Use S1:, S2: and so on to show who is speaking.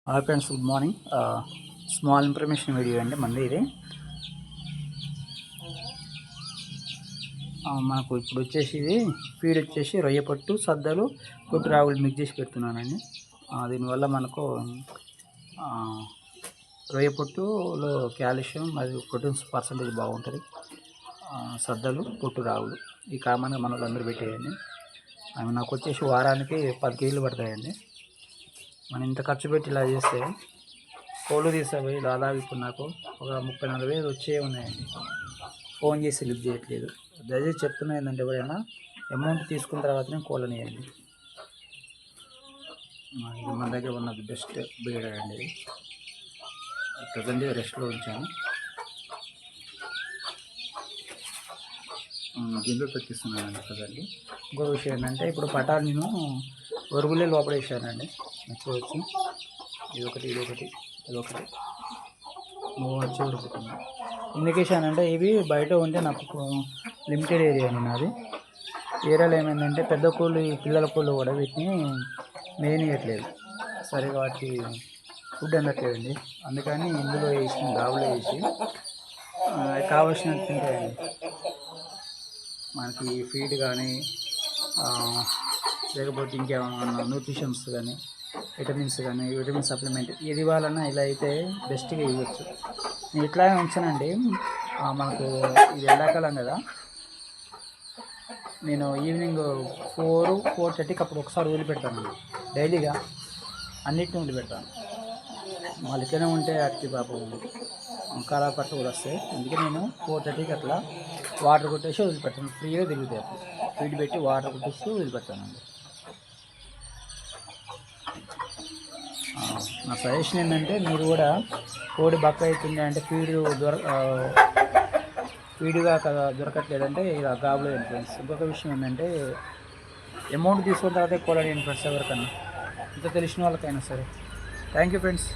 S1: Hi friends, good morning. Small information video అండి మళ్ళీ ఇది. మనకు ఇప్పుడు వచ్చేసి ఇది ఫీడ్ వచ్చేసి రొయ్య పట్టు, సద్దలు, కొట్టు రాగులు మిక్స్ చేసి పెడుతున్నానండి. దీనివల్ల మనకు రొయ్య పట్టులో కాల్షియం మరియు ప్రోటీన్స్ పర్సంటేజ్ బాగుంటుంది. సద్దలు, పొట్టు రాగులు ఈ కామన్గా మన అందరూ పెట్టేయండి. అవి నాకు వచ్చేసి వారానికి 10 కేజీలు పడతాయండి. మనం ఇంత ఖర్చు పెట్టి ఇలా చేస్తే కోళ్ళు తీసేపోయి దాదాపు ఇప్పుడు నాకు ఒక 30-40 వేలు వచ్చే ఉన్నాయండి. ఫోన్ చేసి లిఫ్ట్ చేయట్లేదు. దయచేసి చెప్తున్నా ఏంటంటే, ఎవరైనా అమౌంట్ తీసుకున్న తర్వాతనే కోళ్ళని వేయండి. ఇది మన దగ్గర ఉన్న బెస్ట్ బ్రీడ్ అండి. ఇది ప్రజెంట్ రెస్ట్లో ఉంచాను. దీంట్లో పెట్టిస్తున్నానండి ప్రజెంట్. ఇంకో విషయం ఏంటంటే, ఇప్పుడు పటాలు నేను ఒరుగులే లోపల వేసానండి. చూడవచ్చు, ఇదొకటి ఇదొకటి ఇదొకటి మూడు వచ్చి ఉడుకుతుంది. ఇండికేషన్ అంటే ఇవి బయట ఉంటే నాకు లిమిటెడ్ ఏరియా అండి నాది. ఏరియాలో ఏమైందంటే పెద్ద కోళ్ళు, పిల్లల కోళ్ళు కూడా వీటిని మేయనీయట్లేదు, సరిగా వాటికి ఫుడ్ అందట్లేదండి. అందుకని ఇందులో వేసి గాబులో వేసి కావాల్సినట్టు తింటాయండి. మనకి ఫీడ్ కానీ లేకపోతే ఇంకేమన్నా న్యూట్రిషన్స్ కానీ విటమిన్స్ సప్లిమెంట్ ఏది ఇవ్వాలన్నా ఇలా అయితే బెస్ట్గా ఇవ్వచ్చు. నేను ఇట్లాగే ఉంచానండి. మనకు ఇది ఎండాకాలం కదా, నేను ఈవినింగ్ 4-4:30కి అప్పుడు ఒకసారి వదిలిపెడతాను. డైలీగా అన్నిటిని వదిలిపెడతాను. మళ్ళీ ఇట్లనే ఉంటే అట్టి పాపం కళా పట్టు కూడా వస్తాయి. అందుకే నేను 4:30కి అట్లా వాటర్ కొట్టేసి వదిలిపెడతాను. ఫ్రీగా తిరుగుతాయి. ఫీడ్ పెట్టి వాటర్ కొట్టేసి వదిలిపెడతానండి. నా సజెషన్ ఏంటంటే, మీరు కూడా కోడి బక్క అవుతుంది అంటే ఫీడ్గా దొరకట్లేదంటే ఇలా గాబులో ఇన్ఫ్లుయెన్స్. ఇంకొక విషయం ఏంటంటే, అమౌంట్ తీసుకున్న తర్వాత కోళ్ళని ఇన్ఫ్లుయెన్స్ ఎవరికన్నా ఇంత తెలిసిన వాళ్ళకైనా సరే. Thank you friends.